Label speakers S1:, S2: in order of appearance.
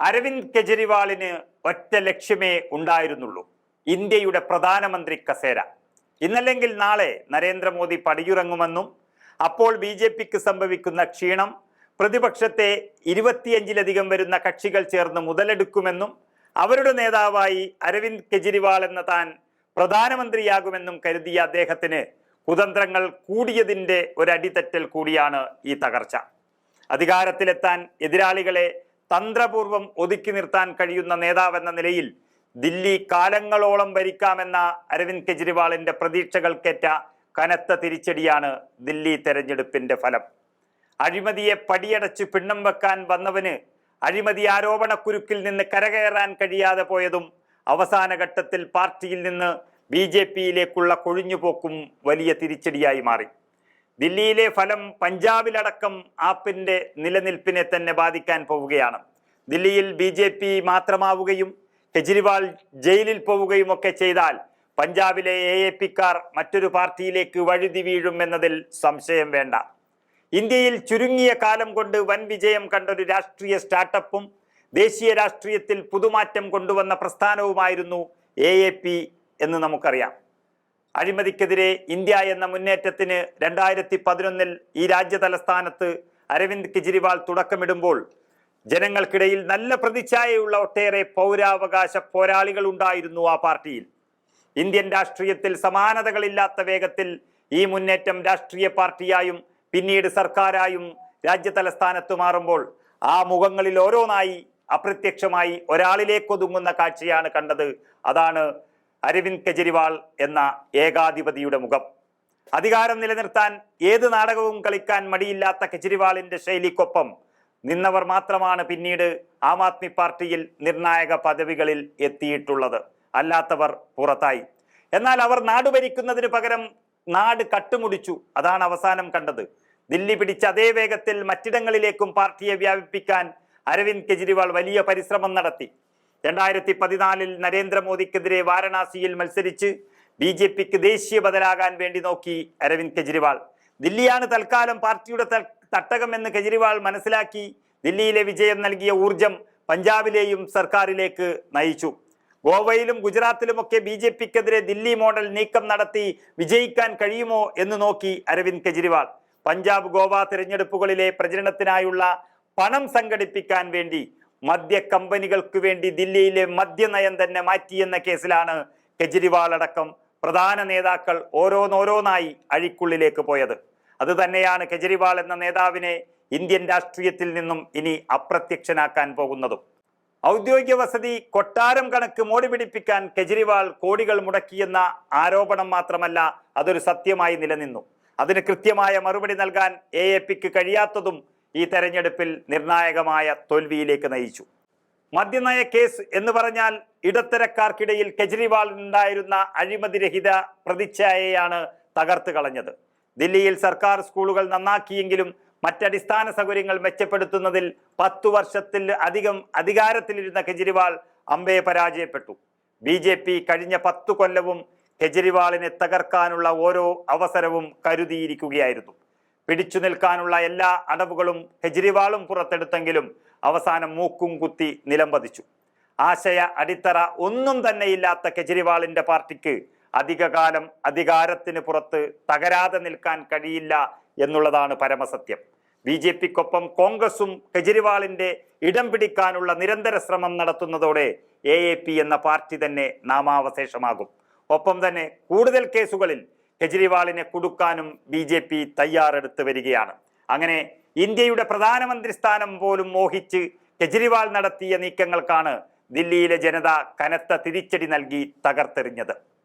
S1: അരവിന്ദ് കെജ്രിവാളിന് ഒറ്റ ലക്ഷ്യമേ ഉണ്ടായിരുന്നുള്ളൂ: ഇന്ത്യയുടെ പ്രധാനമന്ത്രി കസേര. ഇന്നല്ലെങ്കിൽ നാളെ നരേന്ദ്രമോദി പടിയിറങ്ങുമെന്നും അപ്പോൾ BJPക്ക് സംഭവിക്കുന്ന ക്ഷീണം പ്രതിപക്ഷത്തെ 25ലധികം വരുന്ന കക്ഷികൾ ചേർന്ന് മുതലെടുക്കുമെന്നും അവരുടെ നേതാവായി അരവിന്ദ് കെജ്രിവാൾ എന്ന താൻ പ്രധാനമന്ത്രിയാകുമെന്നും കരുതിയ അദ്ദേഹത്തിന് കുതന്ത്രങ്ങൾ കൂടിയതിൻ്റെ ഒരടിതെറ്റൽ കൂടിയാണ് ഈ തകർച്ച. അധികാരത്തിലെത്താൻ എതിരാളികളെ തന്ത്രപൂർവം ഒതുക്കി നിർത്താൻ കഴിയുന്ന നേതാവെന്ന നിലയിൽ ദില്ലി കാലങ്ങളോളം ഭരിക്കാമെന്ന അരവിന്ദ് കെജ്രിവാളിന്റെ പ്രതീക്ഷകൾക്കേറ്റ കനത്ത തിരിച്ചടിയാണ് ദില്ലി തെരഞ്ഞെടുപ്പിന്റെ ഫലം. അഴിമതിയെ പടിയടച്ച് പിണ്ണം വെക്കാൻ വന്നവന് അഴിമതി ആരോപണക്കുരുക്കിൽ നിന്ന് കരകയറാൻ കഴിയാതെ പോയതും അവസാന ഘട്ടത്തിൽ പാർട്ടിയിൽ നിന്ന് BJPയിലേക്കുള്ള കൊഴിഞ്ഞുപോക്കും വലിയ തിരിച്ചടിയായി മാറി. ദില്ലിയിലെ ഫലം പഞ്ചാബിലടക്കം ആപ്പിന്റെ നിലനിൽപ്പിനെ തന്നെ ബാധിക്കാൻ പോവുകയാണ്. ദില്ലിയിൽ BJP മാത്രമാവുകയും കെജ്രിവാൾ ജയിലിൽ പോവുകയും ഒക്കെ ചെയ്താൽ പഞ്ചാബിലെ AAPക്കാർ മറ്റൊരു പാർട്ടിയിലേക്ക് വഴുതി വീഴും എന്നതിൽ സംശയം വേണ്ട. ഇന്ത്യയിൽ ചുരുങ്ങിയ കാലം കൊണ്ട് വൻ വിജയം കണ്ടൊരു രാഷ്ട്രീയ സ്റ്റാർട്ടപ്പും ദേശീയ രാഷ്ട്രീയത്തിൽ പുതുമാറ്റം കൊണ്ടുവന്ന പ്രസ്ഥാനവുമായിരുന്നു AAP എന്ന് നമുക്കറിയാം. അഴിമതിക്കെതിരെ ഇന്ത്യ എന്ന മുന്നേറ്റത്തിന് 2011 ഈ രാജ്യ തലസ്ഥാനത്ത് അരവിന്ദ് കെജ്രിവാൾ തുടക്കമിടുമ്പോൾ ജനങ്ങൾക്കിടയിൽ നല്ല പ്രതിച്ഛായയുള്ള ഒട്ടേറെ പൗരാവകാശ പോരാളികൾ ഉണ്ടായിരുന്നു ആ പാർട്ടിയിൽ. ഇന്ത്യൻ രാഷ്ട്രീയത്തിൽ സമാനതകളില്ലാത്ത വേഗത്തിൽ ഈ മുന്നേറ്റം രാഷ്ട്രീയ പാർട്ടിയായും പിന്നീട് സർക്കാരായും രാജ്യ തലസ്ഥാനത്ത് മാറുമ്പോൾ ആ മുഖങ്ങളിൽ ഓരോന്നായി അപ്രത്യക്ഷമായി ഒരാളിലേക്കൊതുങ്ങുന്ന കാഴ്ചയാണ് കണ്ടത്. അതാണ് അരവിന്ദ് കെജ്രിവാൾ എന്ന ഏകാധിപതിയുടെ മുഖം. അധികാരം നിലനിർത്താൻ ഏത് നാടകവും കളിക്കാൻ മടിയില്ലാത്ത കെജ്രിവാളിന്റെ ശൈലിക്കൊപ്പം നിന്നവർ മാത്രമാണ് പിന്നീട് ആം ആദ്മി പാർട്ടിയിൽ നിർണായക പദവികളിൽ എത്തിയിട്ടുള്ളത്. അല്ലാത്തവർ പുറത്തായി. എന്നാൽ അവർ നാട് ഭരിക്കുന്നതിന് പകരം നാട് കട്ടുമുടിച്ചു. അതാണ് അവസാനം കണ്ടത്. ദില്ലി പിടിച്ച അതേ വേഗത്തിൽ മറ്റിടങ്ങളിലേക്കും പാർട്ടിയെ വ്യാപിപ്പിക്കാൻ അരവിന്ദ് കെജ്രിവാൾ വലിയ പരിശ്രമം നടത്തി. 2014 നരേന്ദ്രമോദിക്കെതിരെ വാരണാസിയിൽ മത്സരിച്ച് BJPക്ക് ദേശീയ ബദലാകാൻ വേണ്ടി നോക്കി അരവിന്ദ് കെജ്രിവാൾ. ദില്ലിയാണ് തൽക്കാലം പാർട്ടിയുടെ തട്ടകമെന്ന് കെജ്രിവാൾ മനസ്സിലാക്കി. ദില്ലിയിലെ വിജയം നൽകിയ ഊർജം പഞ്ചാബിലെയും സർക്കാരിലേക്ക് നയിച്ചു. ഗോവയിലും ഗുജറാത്തിലുമൊക്കെ BJPക്കെതിരെ ദില്ലി മോഡൽ നീക്കം നടത്തി വിജയിക്കാൻ കഴിയുമോ എന്ന് നോക്കി അരവിന്ദ് കെജ്രിവാൾ. പഞ്ചാബ് ഗോവ തിരഞ്ഞെടുപ്പുകളിലെ പ്രചരണത്തിനായുള്ള പണം സംഘടിപ്പിക്കാൻ വേണ്ടി മദ്യ കമ്പനികൾക്ക് വേണ്ടി ദില്ലിയിലെ മദ്യനയം തന്നെ മാറ്റിയെന്ന കേസിലാണ് കെജ്രിവാൾ അടക്കം പ്രധാന നേതാക്കൾ ഓരോന്നോരോന്നായി അഴിക്കുള്ളിലേക്ക് പോയത്. അത് തന്നെയാണ് കെജ്രിവാൾ എന്ന നേതാവിനെ ഇന്ത്യൻ രാഷ്ട്രീയത്തിൽ നിന്നും ഇനി അപ്രത്യക്ഷനാക്കാൻ പോകുന്നതും. ഔദ്യോഗിക വസതി കൊട്ടാരം കണക്ക് മോടി പിടിപ്പിക്കാൻ കെജ്രിവാൾ കോടികൾ മുടക്കിയെന്ന ആരോപണം മാത്രമല്ല, അതൊരു സത്യമായി നിലനിന്നു. അതിന് കൃത്യമായ മറുപടി നൽകാൻ AAPക്ക് കഴിയാത്തതും ഈ തെരഞ്ഞെടുപ്പിൽ നിർണായകമായ തോൽവിയിലേക്ക് നയിച്ചു. മദ്യനയ കേസ് എന്ന് പറഞ്ഞാൽ ഇടത്തരക്കാർക്കിടയിൽ കെജ്രിവാളിനുണ്ടായിരുന്ന അഴിമതിരഹിത പ്രതിച്ഛായയാണ് തകർത്ത് കളഞ്ഞത്. ദില്ലിയിൽ സർക്കാർ സ്കൂളുകൾ നന്നാക്കിയെങ്കിലും മറ്റടിസ്ഥാന സൗകര്യങ്ങൾ മെച്ചപ്പെടുത്തുന്നതിൽ 10 വർഷത്തിൽ അധികം അധികാരത്തിലിരുന്ന കെജ്രിവാൾ അമ്പേ പരാജയപ്പെട്ടു. BJP കഴിഞ്ഞ 10 കൊല്ലവും കെജ്രിവാളിനെ തകർക്കാനുള്ള ഓരോ അവസരവും കരുതിയിരിക്കുകയായിരുന്നു. പിടിച്ചു നിൽക്കാനുള്ള എല്ലാ അടവുകളും കെജ്രിവാളും പുറത്തെടുത്തെങ്കിലും അവസാനം മൂക്കും കുത്തി നിലംപതിച്ചു. ആശയ അടിത്തറ ഒന്നും തന്നെയില്ലാത്ത കെജ്രിവാളിന്റെ പാർട്ടിക്ക് അധികകാലം അധികാരത്തിന് പുറത്ത് തകരാതെ നിൽക്കാൻ കഴിയില്ല എന്നുള്ളതാണ് പരമസത്യം. BJPക്കൊപ്പം കോൺഗ്രസും കെജ്രിവാളിന്റെ ഇടം പിടിക്കാനുള്ള നിരന്തര ശ്രമം നടത്തുന്നതോടെ AAP എന്ന പാർട്ടി തന്നെ നാമാവശേഷമാകും. ഒപ്പം തന്നെ കൂടുതൽ കേസുകളിൽ കെജ്രിവാളിനെ കുടുക്കാനും BJP തയ്യാറെടുത്ത് വരികയാണ്. അങ്ങനെ ഇന്ത്യയുടെ പ്രധാനമന്ത്രി സ്ഥാനം പോലും മോഹിച്ച് കെജ്രിവാൾ നടത്തിയ നീക്കങ്ങൾക്കാണ് ദില്ലിയിലെ ജനത കനത്ത തിരിച്ചടി നൽകി തകർത്തെറിഞ്ഞത്.